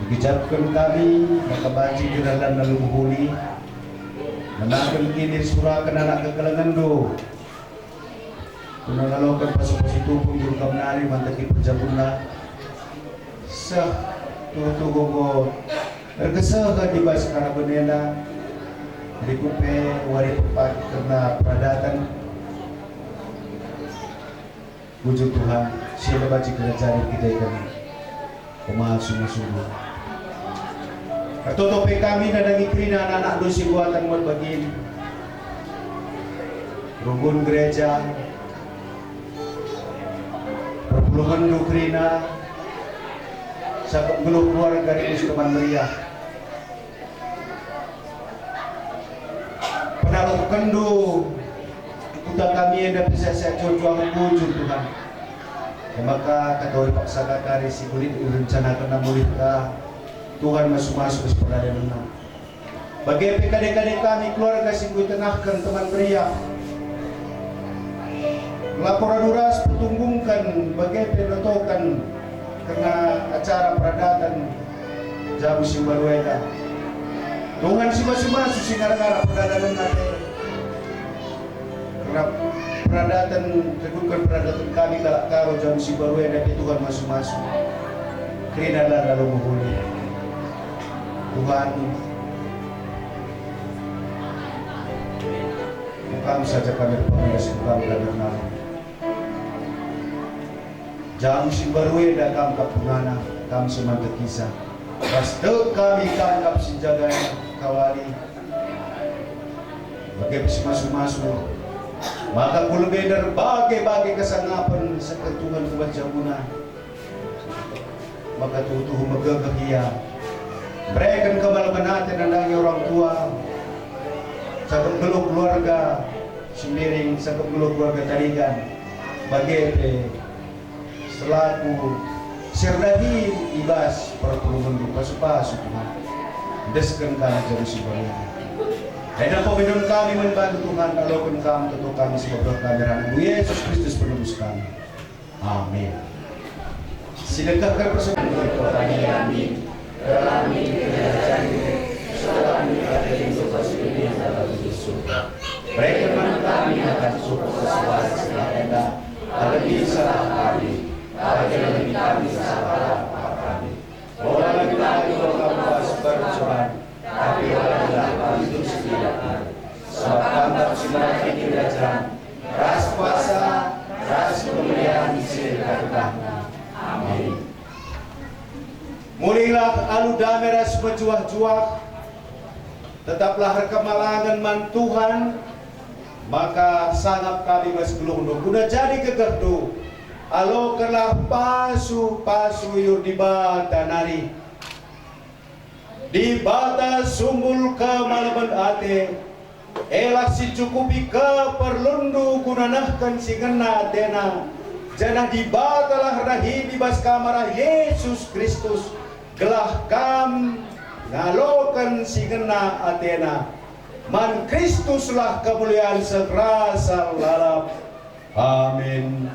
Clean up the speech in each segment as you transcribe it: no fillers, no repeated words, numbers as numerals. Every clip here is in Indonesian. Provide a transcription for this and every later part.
Gijapkan kami, nakabaji kiralan na lumuhuli, nanakan kini surakan anak kekalangan do. Kung nangalokan pasupasitupong yung kamnari, mantaki pagjabon na sa tutugo ko. Nagkasa ka diba sa karabanela, hindi ko wari papat karena peradatan. Wujud Tuhan, siya baji kerajaan kita kami. Kumahal sumusunod. Katutupi kami na nangikri na anak doon si buatan mo bagin. Rugun gereja, perpuluhan dukri na sa gulong keluarga di Muskeman Meriah. Penalakukan do, kita kami yang dapat saya jual wujud Tuhan. Maka katoy paksa kari si kulit rencanakan na mulit ka Tuhan masuk-masuk ke peradaban na. Bagi kadang-kadang kami keluarga si kulit tenahkan teman Meriah. Laporan duras pertunggungkan bagi penotokan karena acara peradatan Jabu Simbalueda. Tuhan si masuk-masuk si gara-gara peradatan nanti. Karena peradatan, teguhkan peradatan kami kalak karo Jabu Simbalueda di Tuhan masuk-masuk. Kerinalah lalu menghuni. Tuhan, bukan saja kami berpamilas bukan belajar nama. Jamu Simbalueda kam kapungana, kam semanta kisah. Pastu kami tangkap sinjaga kawali. Bagi masuk-masuk. Maka kulbeder bagai-bagai kesanggapan sa Tuhan kebaca muna. Maka tutuh magagahia. Berikan kemalaman natin ang nanging orang tua. Sa kagulong keluarga, simiring sa kagulong keluarga taligan. Bagete, selaku sirdahi ibas para puluhan pasu-pasu Tuhan. Deskan ka na dyan si Bayan. Ay na paminon kami manbantu Tuhan, alokon kami, totoo kami sa kabrang kami. Yesus Kristus penebus kami. Amin. Silakan persoalan itu kami amin. Kami kerajaan selami kata yang suka dunia dalam Yesus. Mereka kami akan suka sesuatu selama ada bisa kami. Ada yang kami sabar kami. Orang kita itu kamu berjuang, tapi orang kami itu sediakan. Sebab kami semakin kerajaan, ras kuasa, ras kemuliaan sirkatlah. Amin. Mulailah alu damai ras berjuang-juang, tetaplah kemalangan man Tuhan, maka sangat kami masgulung kuda jadi kegerdu. Alo kelah pasu yur di bata nari, di bata sumbul kemalaman ate, elak si cukupi keperlundu kunanahkan si ngena atena, janah di bata lah rahi di bas kamara Yesus Kristus, gelah kam ngalokan si ngena atena, man Kristuslah kemuliaan segerasa lalap. Amin.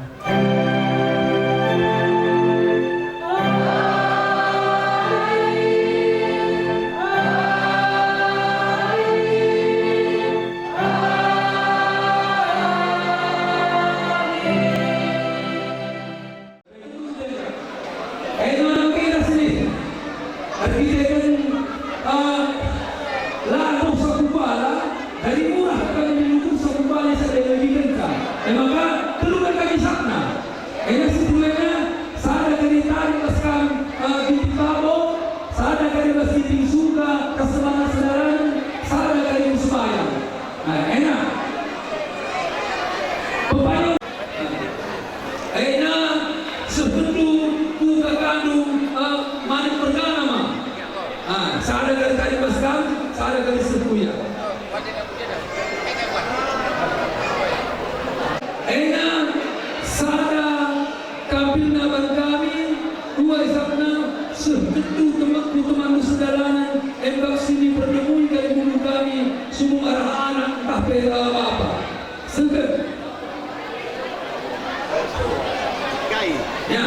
Ya.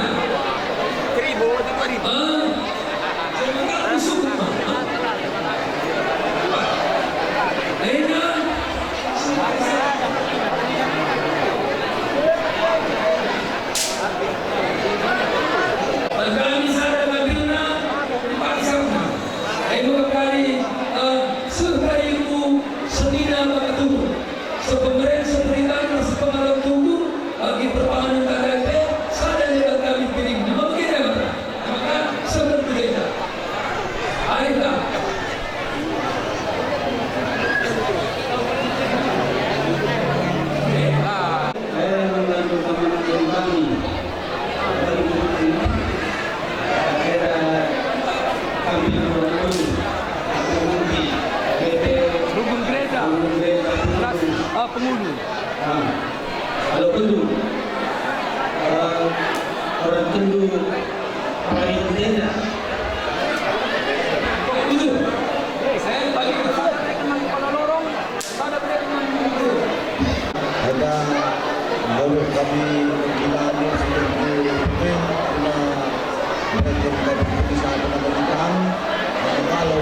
1.000 atau 2.000? penghulu. Kalau Kendu, orang Kendu paling tenda. Itu. Saya bagi kepada teman kepala lorong, pada teman. Ada menurut kami gilani seperti karena mereka dari sana pernikahan. Kalau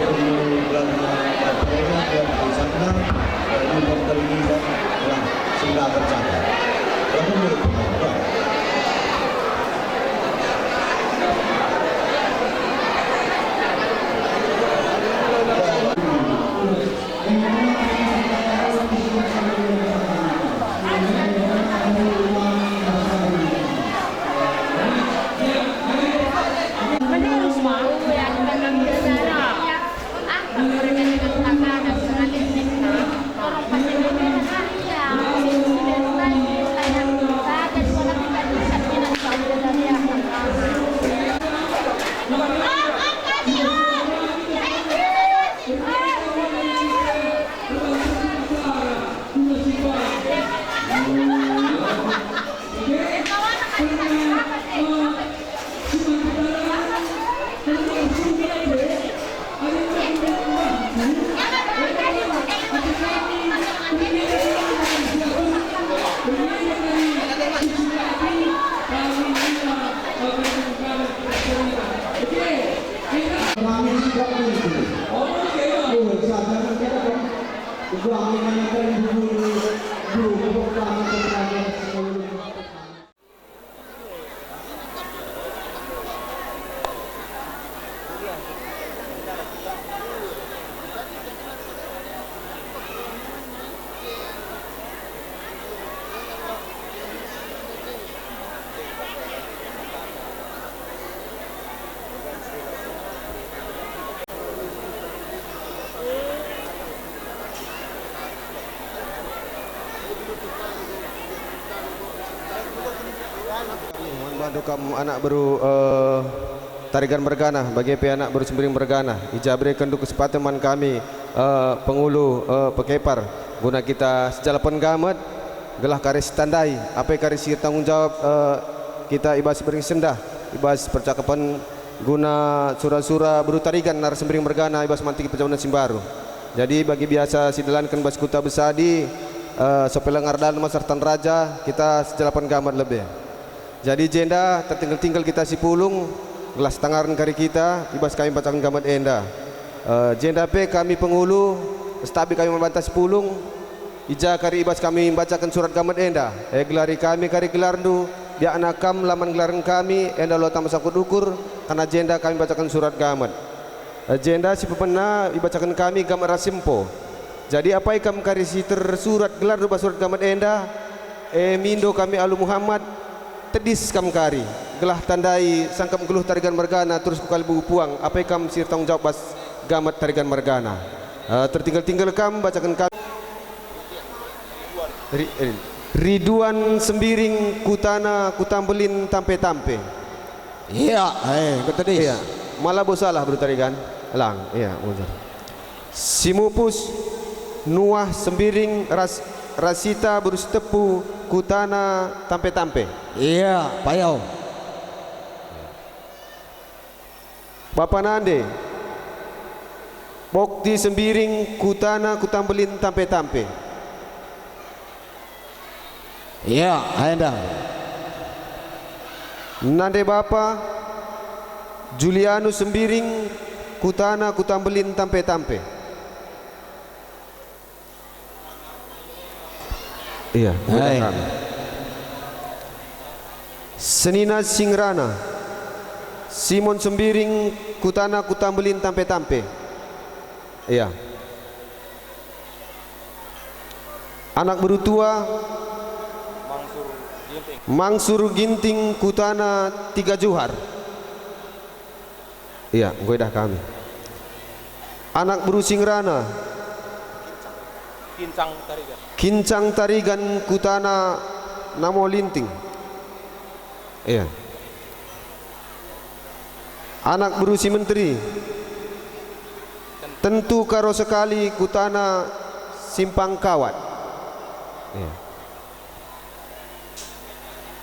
bulan April bulan sana di dokter ini lah sudah tercapai. Kamu menurut bantu kamu anak baru tarikan bergana bagi anak baru sembering bergana ijabri kendu kesempatan kami penghulu pekepar guna kita sejalapan gamet gelah karis tandai apa karis tanggung jawab kita ibas sembering sendah ibas percakapan guna surah-surah baru tarikan nar sembering bergana ibas mantik perjalanan simbaru. Jadi bagi biasa sidalankan bas kuta besadi sepelang ardan masartan raja kita sejalapan gamet lebih. Jadi jenda tertinggal-tinggal kita si pulung gelas tangaran kari kita ibas kami bacakan gamat enda. Jenda pe kami penghulu stabi kami membantah si pulung ija kari ibas kami bacakan surat gamat enda. Gelari kami kari gelardu dia anakam laman gelaran kami enda lo tambah sakut ukur karena jenda kami bacakan surat gamat. Jenda si pepena ibacakan kami gamat rasimpo. Jadi apa ikam kari si tersurat gelardu surat gamat enda mindo kami alu Muhammad tedis kam kari gelah tandai sangkam geluh tarigan mergana terus kukali buku puang apa kam sir tanggung jawab bas gamat tarigan mergana tertinggal-tinggal kam bacakan kami Ridwan Sembiring Kutana Kutambelin Tampe-tampe. Iya, ketedis. Iya, malah bosalah bertarigan lang. Iya, ujar. Simupus Nuah Sembiring Rasita Berustepu Kutana Tampe-tampe. Iya, payau. Bapak Nande Bokti Sembiring Kutana Kutambelin Tampe-tampe. Iya, anda. Nande Bapak Julianus Sembiring Kutana Kutambelin Tampe-tampe. Iya, Senina Singrana Simon Sembiring Kutana Kutambelin Tampe-tampe. Iya. Anak berutua Mangsur Ginting Kutana Tiga Johar. Iya, gue dah kami. Anak berusingrana Kincang Tarigan Kutana Namo Linting. Iya. Anak berusi menteri tentu karo sekali Kutana Simpang Kawat. Iya.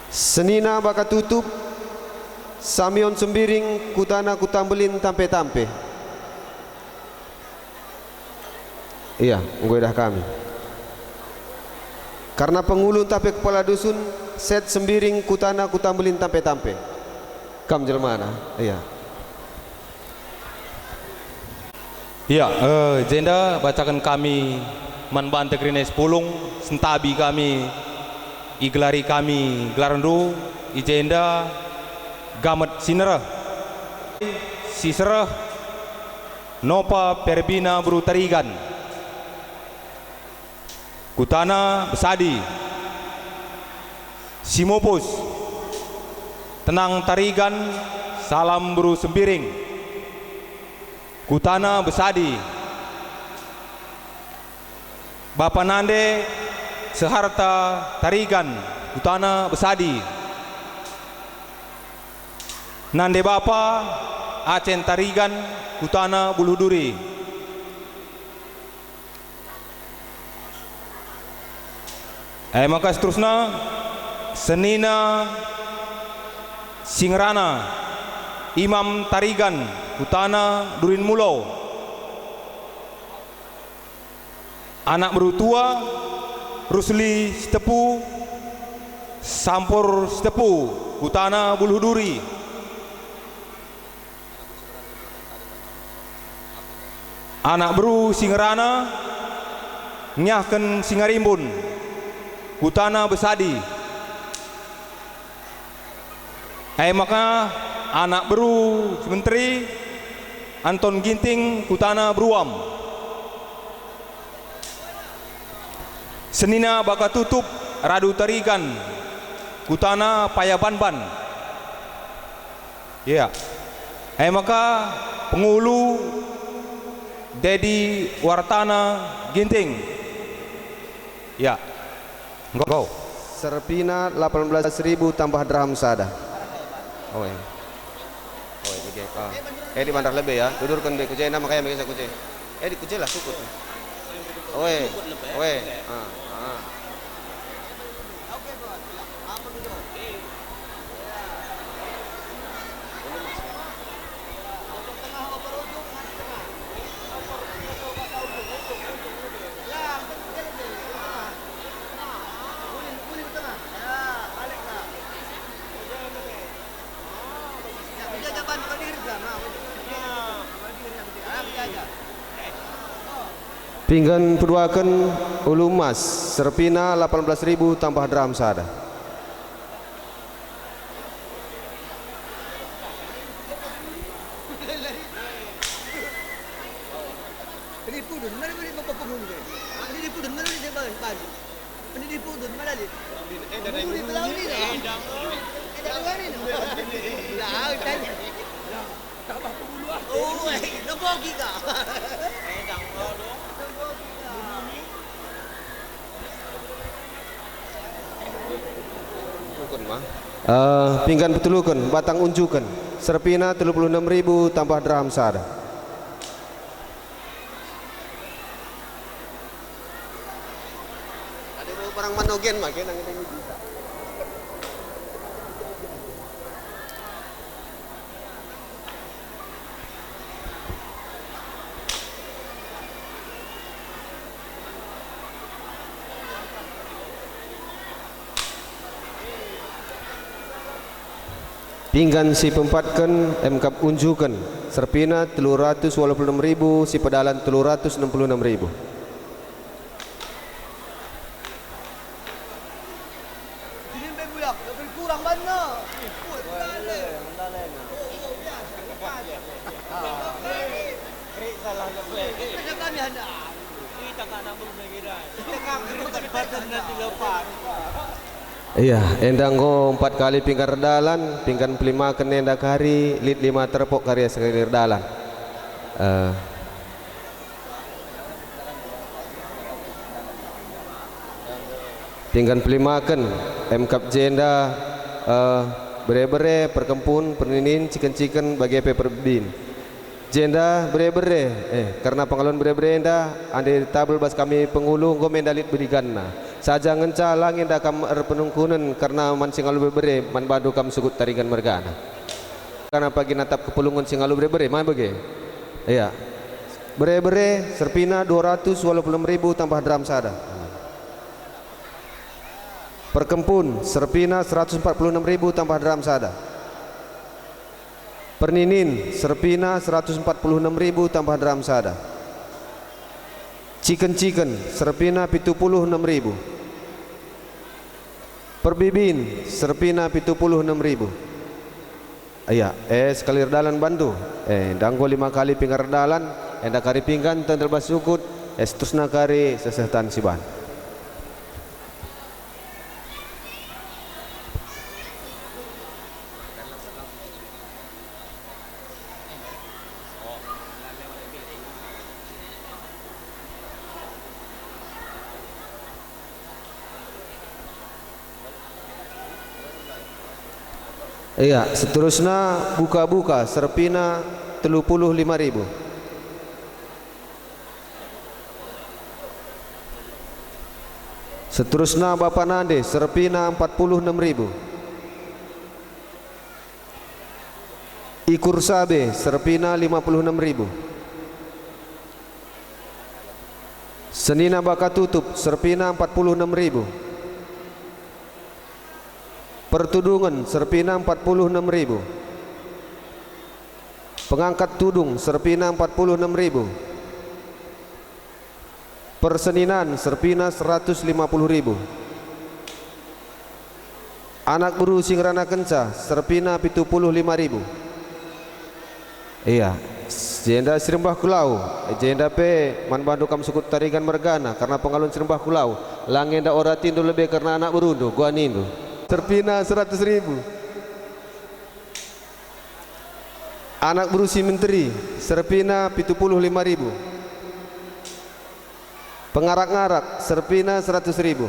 Senina baka tutup Samion sembiring kutana kutambelin tampe-tampe. Iya, gue dah kami. Karena pengulun tape kepala dusun set sembiring kutana kutambelin tampe-tampe. Kam jelmana. Iya. Iya, jenda bacakan kami manbante krines pulung sentabi kami iglari kami gelarandu ijenda gamet sinera sisera nopa perbina buru tarigan kutana besadi simopus tenang tarigan salam buru sembiring kutana besadi Bapak Nande seharta tarigan kutana besadi Nande Bapa Acen tarigan kutana buluduri maka seterusnya senina singrana imam tarigan kutana durin mulau anak berutua Rusli Stepu Sampur Stepu kutana buluduri anak beru singrana nyahken singarimbun kutana besadi maka anak beru menteri Anton Ginting kutana beruam senina baka tutup radu tarigan kutana payabanban ya maka pengulu Dedi Wartana Ginting. Ya. Go. Serpina 18.000 tambah dirham sada. Oh iya. Oh iya, oke. Di bandar lebih ya. Dudurkan di kucing nama kayak biasa kucing. Di kucing lah sukut. Oh iya. Oh iya. Pinggan peduakan ulu emas Serpina 18.000 tambah dirham sada. Pinggan petulukan batang unjukan Serpina 36.000 tambah dirham sada. Ada barang manogen makin nang ini. Pinggan si pempatkan MKap unjukan Serpina 386.000 si pedalan 366.000. Iya, endang go 4 kali pinggan redalan, pinggan pelima kena endak hari, lit 5 terpok karya sekali redalan. Pinggan pelima kan MKap jenda bere-bere perkempun perninin ciken-ciken bagi peperbin. Jenda bere-bere karena pengalun bere-bere enda ande tabel bas kami pengulu go mendalit beriganna. saja ngenca langin dakam penungkunan karena man singalu bere man badu kam sugut tarigan mergana karena pagi natap kepulungan singalu bere man bege iya bere serpina 286.000 tambah dram sada. Perkempun serpina 146.000 tambah dram sada. Perninin serpina 146.000 tambah dram sada. Chicken serpina 76.000. Perbibin serpina 76.000. Iya, sekalir dalan bantu. Danggo 5 kali pinggir dalan, enda kari pinggan tendel basukut, terusna kari sesehtan siban. Iya, seterusnya buka-buka serpina 35.000. Seterusnya Bapak Nande serpina 46.000. Ikur Sabe serpina 56.000. Senina Baka Tutup serpina 46.000. Pertudungan serpina 46.000. Pengangkat tudung serpina 46.000. Perseninan serpina 150.000. Anak guru Singrana Kenca serpina 75.000. Iya, jenda Sirembah Kulau, jenda pe man bandu kam sukut tarigan mergana karena pengalun Sirembah Kulau. Langenda ora tindu lebih karena anak berundu gua nindu. Serpina 100.000. Anak berusi menteri serpina 75.000. Pengarak-ngarak serpina 100.000.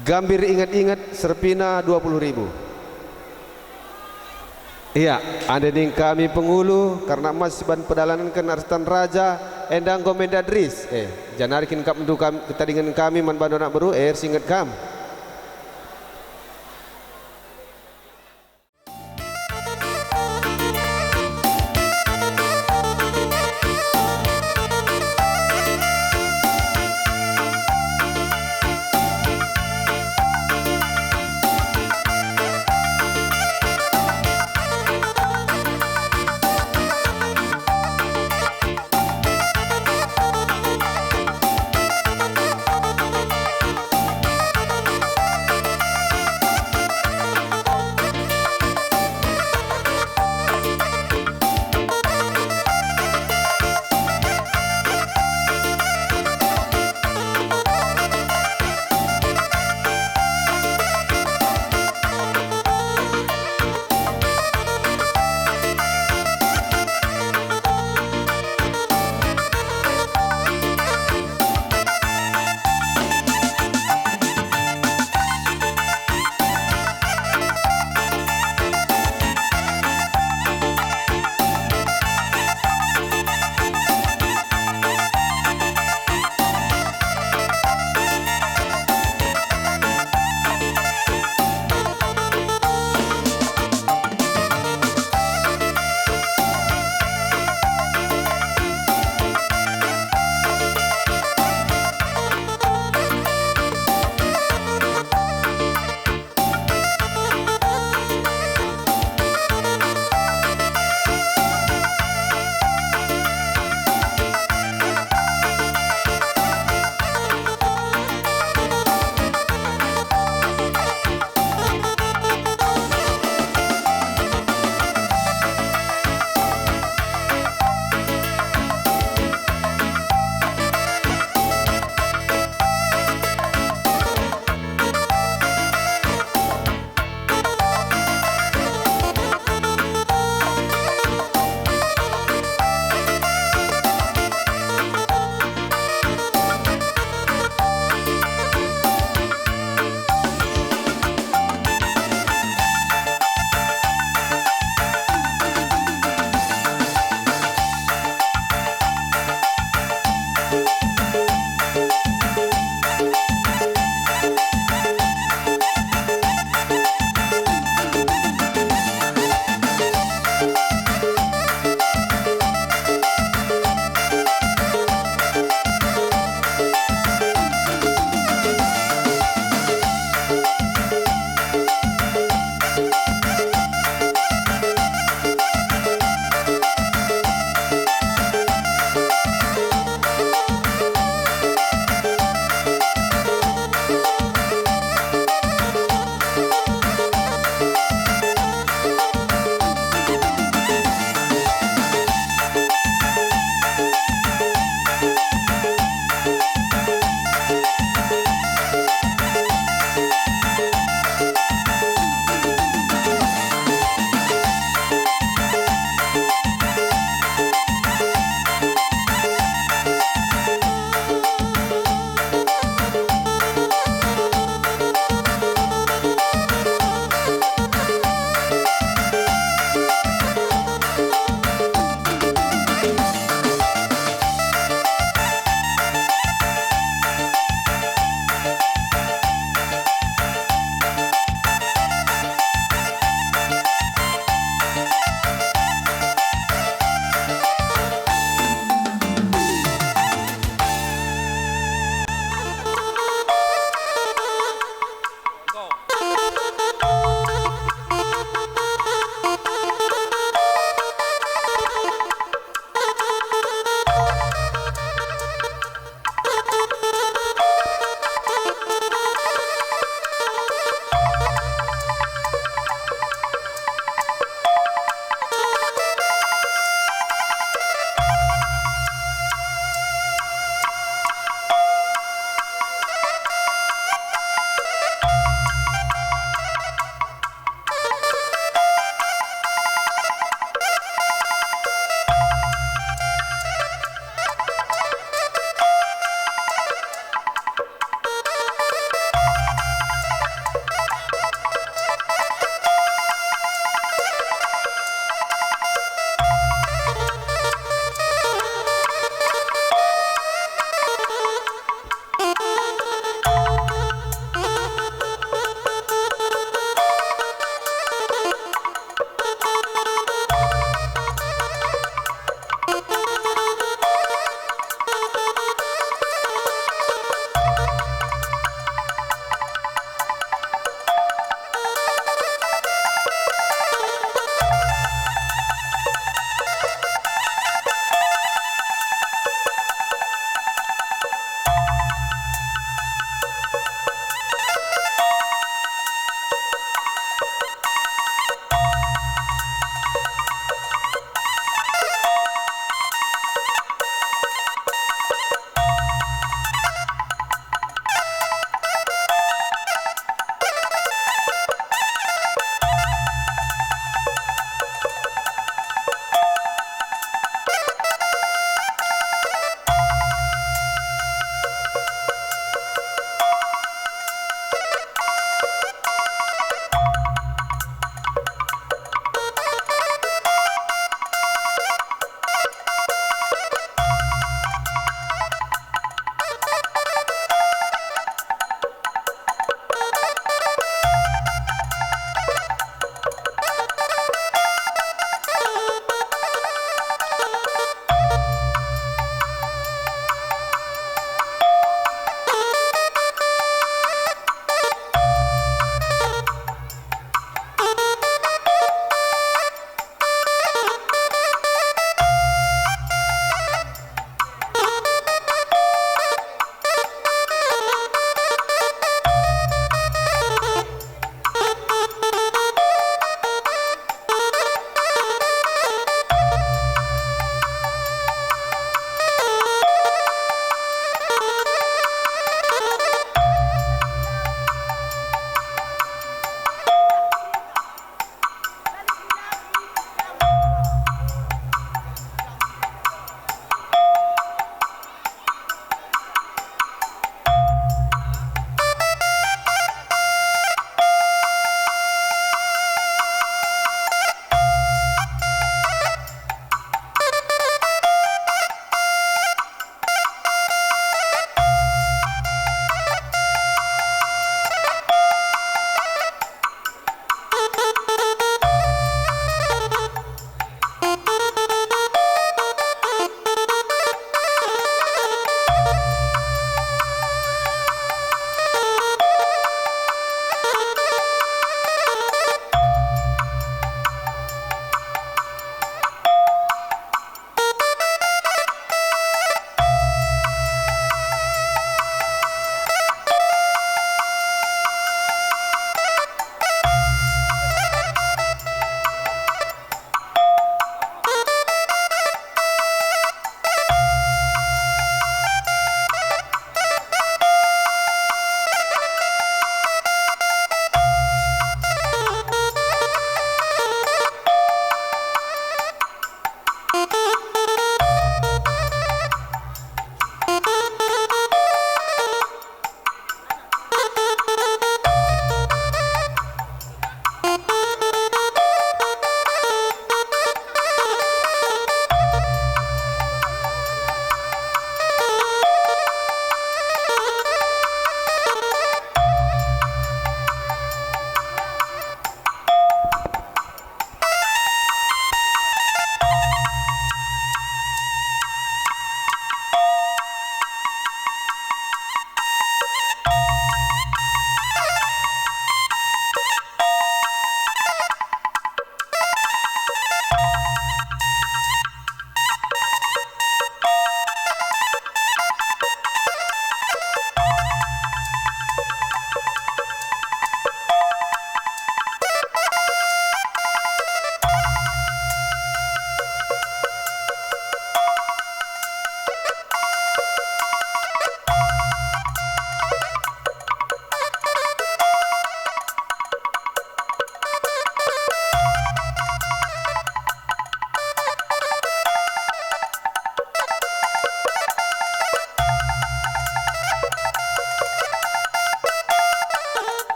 Gambir ingat-ingat serpina 20.000. Iya, ada ning kami pengulu karena mas ban pedalanan kan arstan raja endang komendadris. Janarikin kap mendu kami ketadingan kami man bandu nak beru singet kam.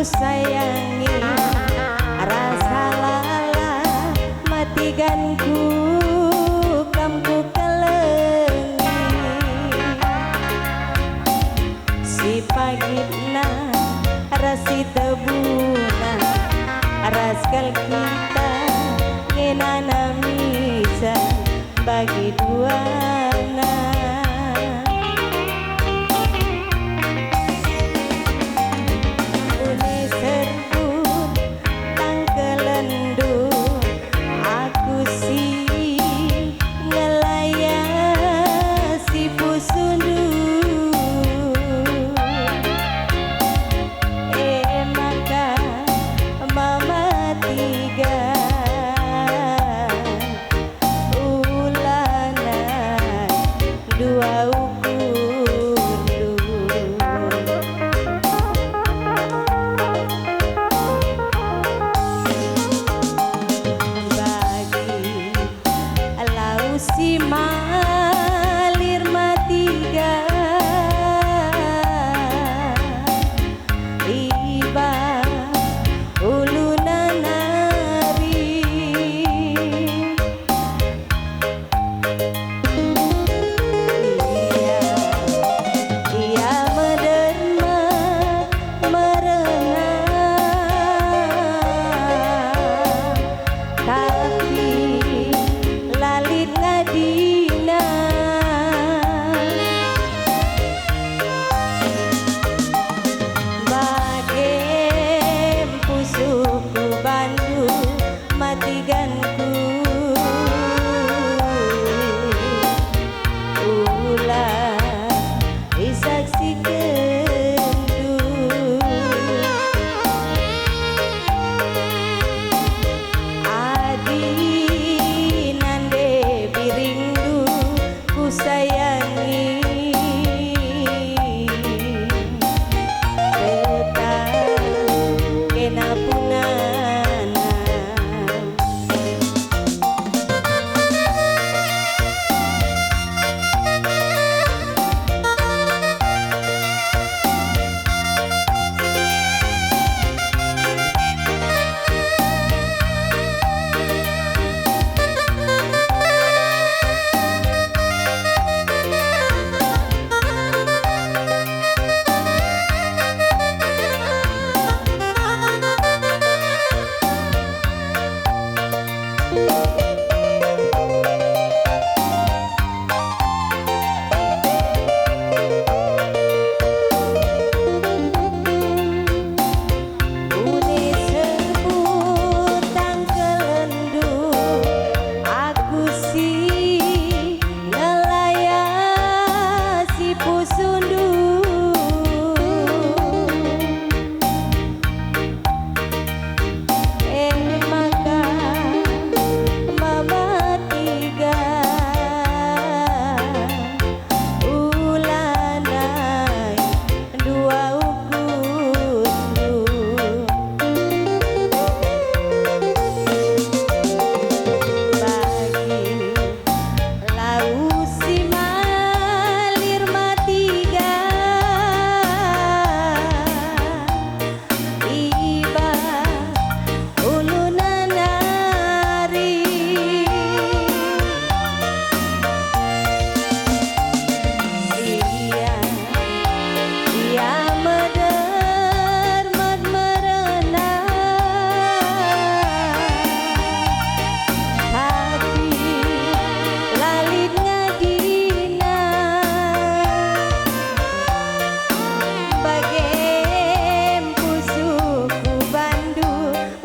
sayangi rasa lala matiganku kamku kelengi si pagitna rasi tebuna raskal kita ngenana misa bagi duana si malir matiga iba uluna nari ia mederma merena tapi lalit ngadina bagem pusuku bandu matiganku ulah disaksikan sayangi tetap kena punana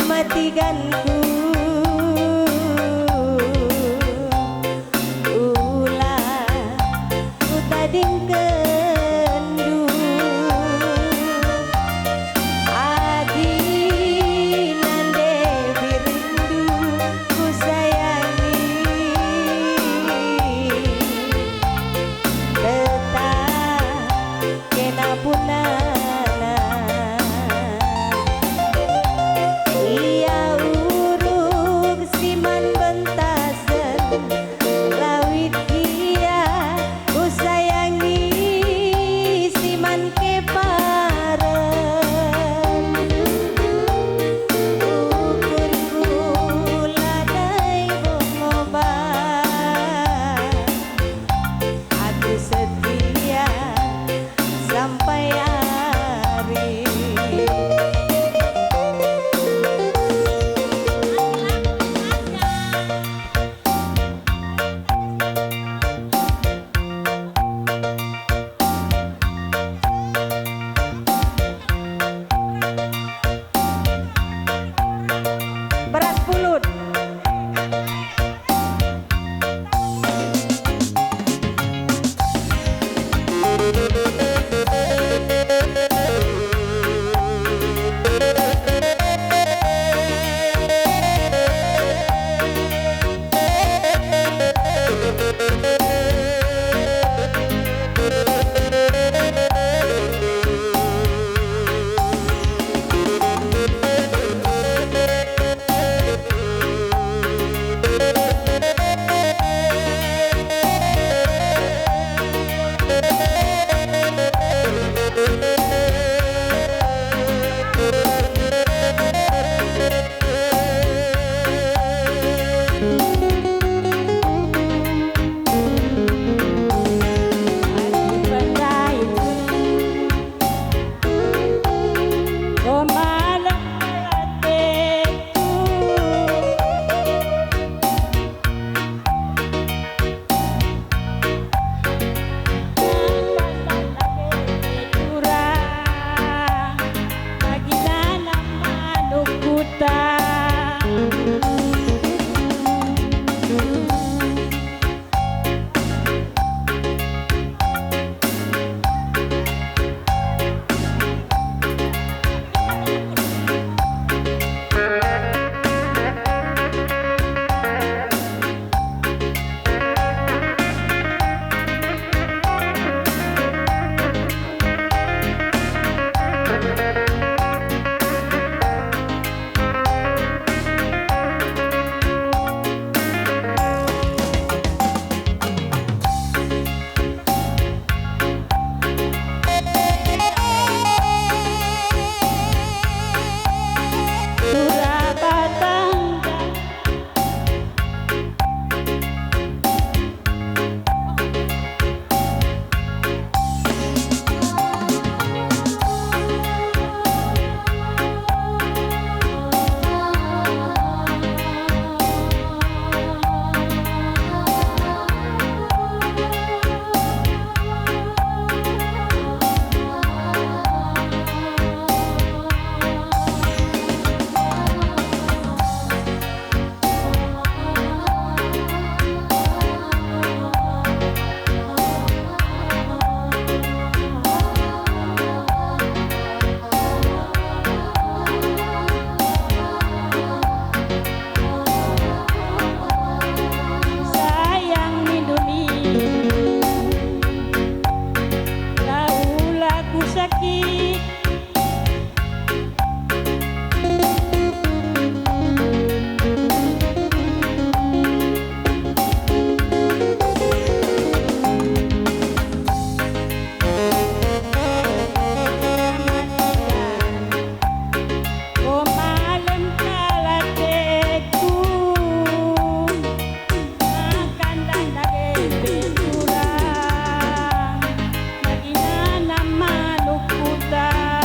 matiganku ulah ku tading kendu adi nande birindu ku sayangi tetap kena punana ia payari. Beras pulut. Kita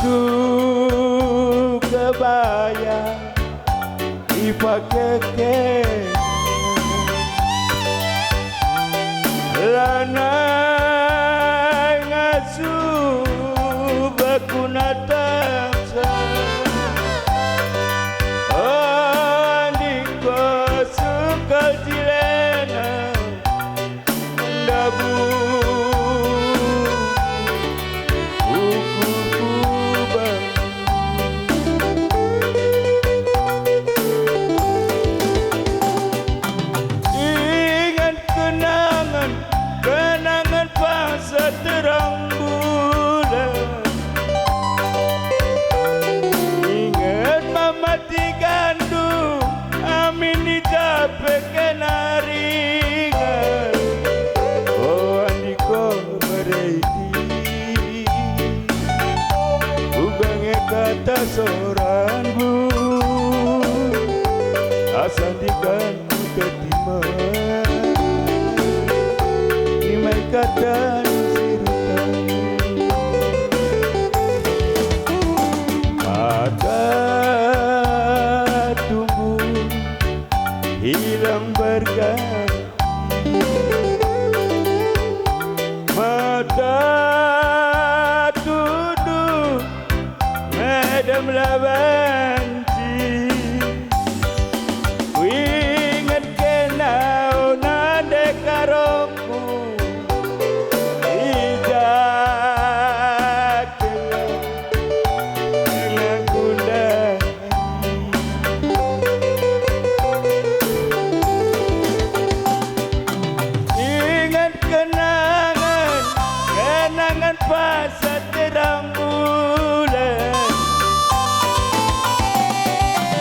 baju kebaya dipakai ke lanai ngasuh bakuna taksa andiko sukal jilena mendabu terang bulan, ingat mamati gandum, amin dicapai kenaringan. Oh andiko bereiti, ubangnya kata seorang bu, asal digantung ketima, nimai kata hilang berganti mata tuduh medam labanci ku ingat kenau nade karoku ijak dengan gundang pas terang bulan,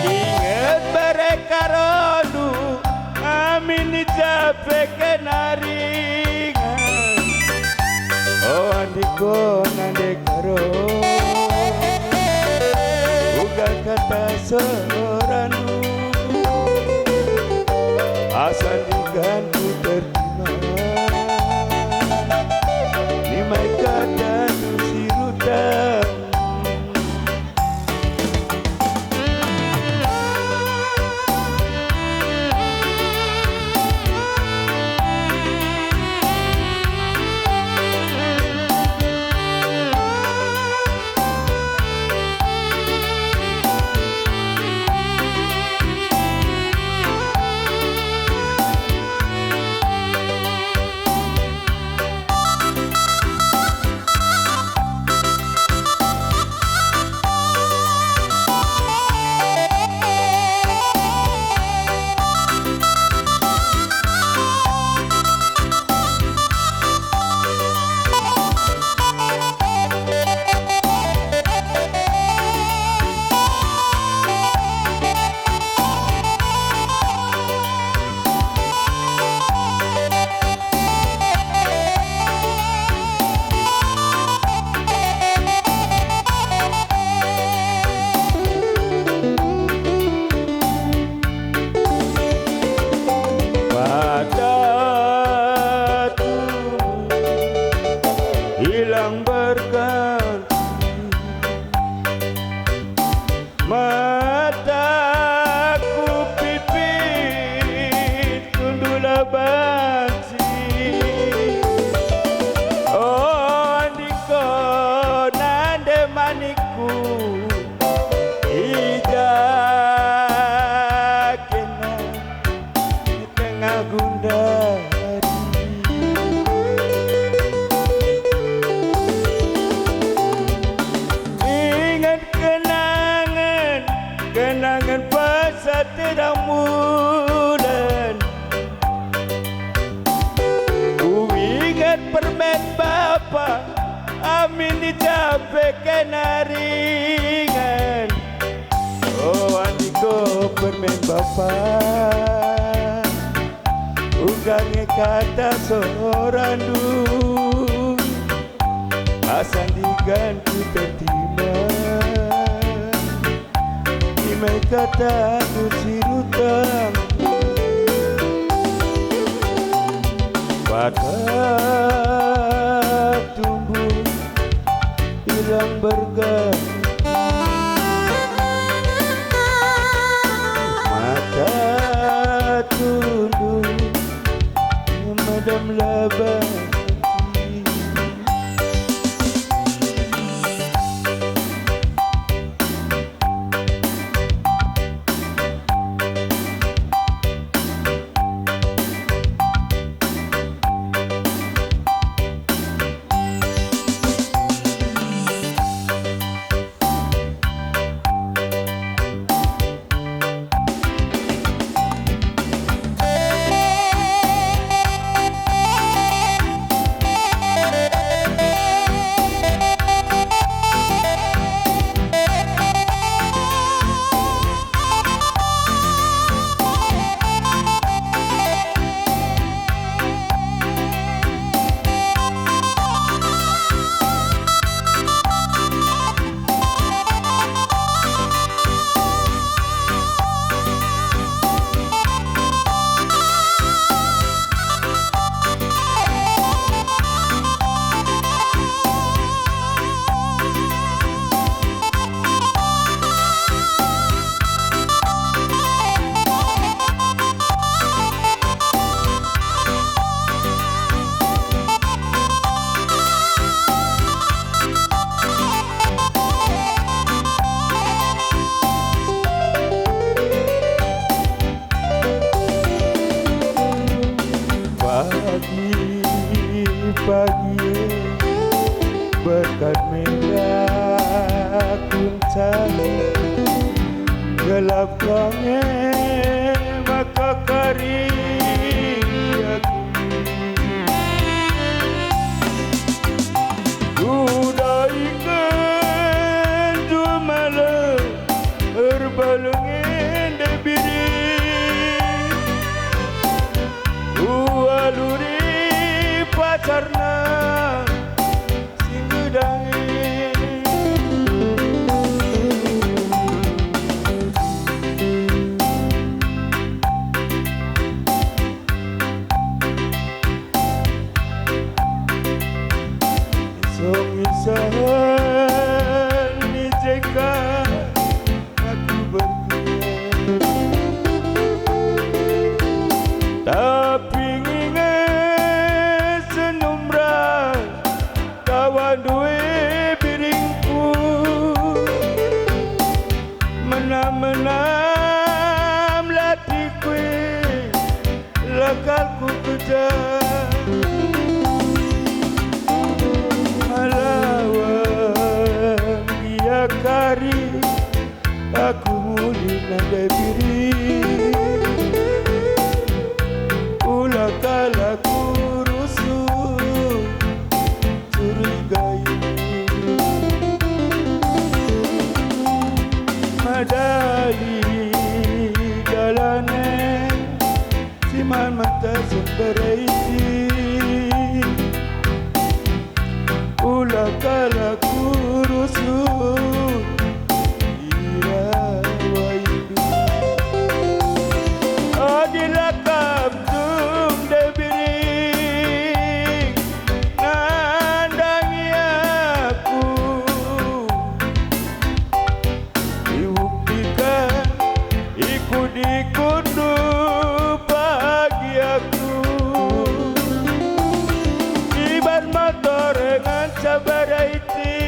ingat mereka rodu amin dicapai kenaringan. Oh andiko nande karo bukan kata seorang asal digantu terima nimai kata sirutang. Hilang berganti mataku pipit tundula banci. Oh andiko nande maniku ijakena tengah gundari. Kenangan pasal terang bulan, ku ingat permen bapa amin dicapai kenaringan. Oh andiko permen bapa ugangnya kata seorang du asal diganti tertima nimai kata sirutang. Pada tumbuh hilang berganti kula banci. Pagi berkat merah kuncang gelap kange maka kari aku udah ikan jumala erbalengin debiri ualuri pacarna singgedangi isong-isong nijeka aku berdua tapi duwe biringku menam-menam latih kue lakalku kejar malawan dia kari aku muli nandai biri ulah kalaku rusuh madali galane siman mata seberaiti ulah kala kurusu irawaidu adila kaptum debiring nandangi aku diuktikan ikut-ikundu bahagiaku ibar motor dengan sabaraiti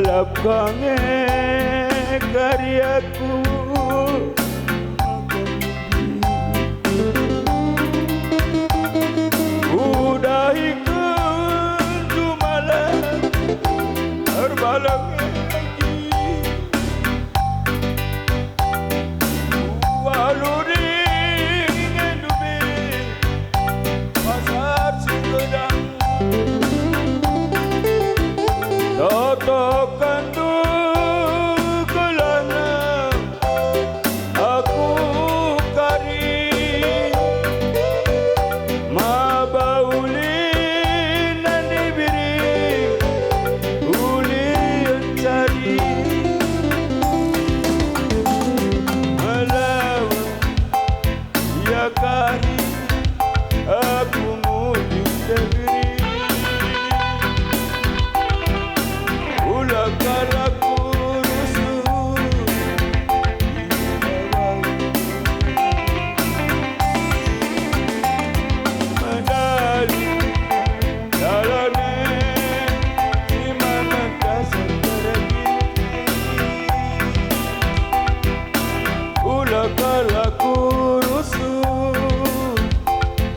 balap kange karyaku udah ikut jumalan terbalangnya lagi waluring endubi pasar Singedang totokan dukulana aku kari mabaulin dan dibiri ulian cari melawan ya kari aku mudik negeri ulakalaku rusuh medali jalane di mana kasar tergini ulakalaku rusuh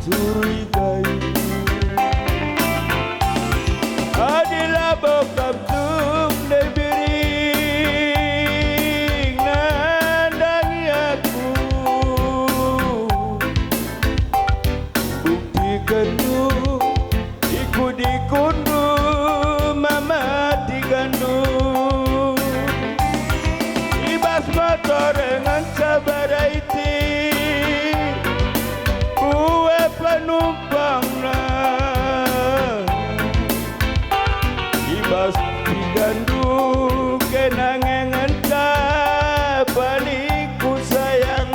curigai adilah bokap tum debiring nandangi aku buktikan tu ikut dikundu mama digandung ibas motor dengan sabar iti kue penumpang ibas digandu kenangan tak paling ku sayang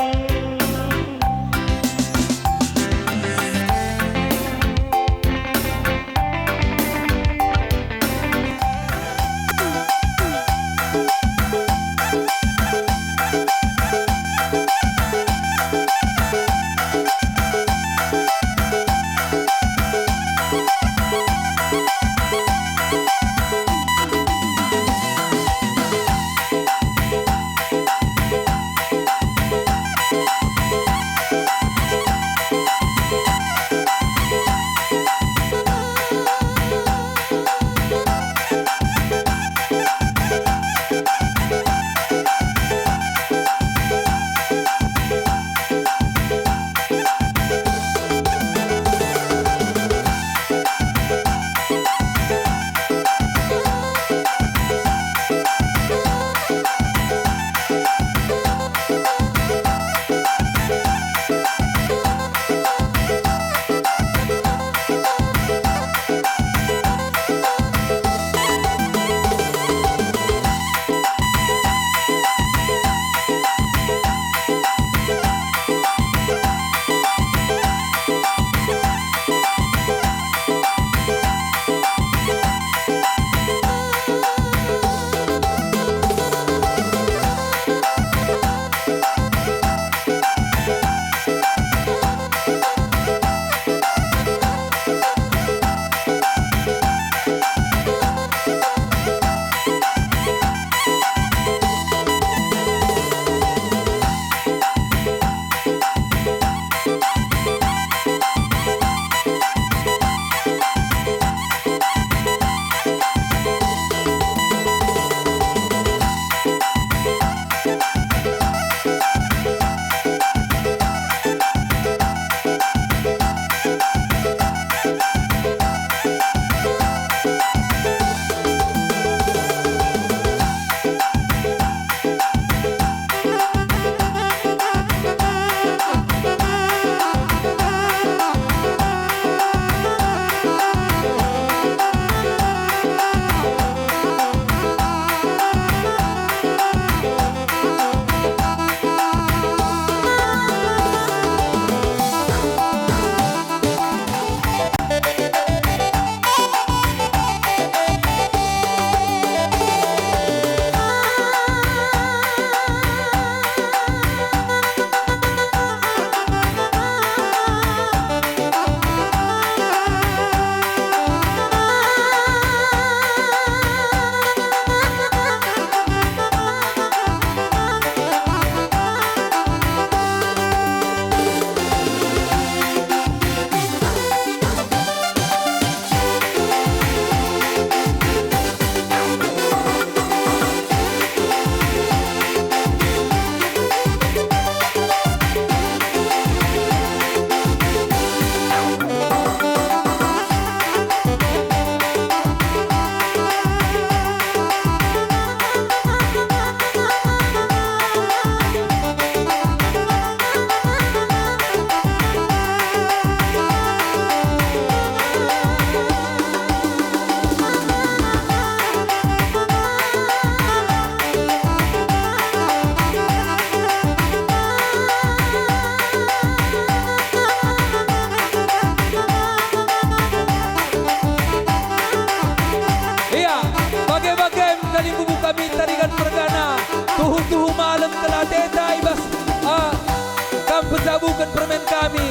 pencabukan permen kami.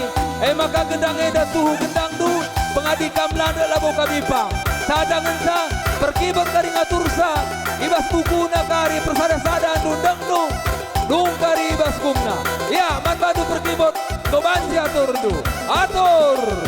Maka gendang eda tuhu gendang du, pengadikam landa labo kami pa. Sadangan sa, perkibot kari ngatursa, ibas buku nakari persada-sada dundang du, dung kari ibas kumna. Ya, man badu perkibot, koban si atur du, atur.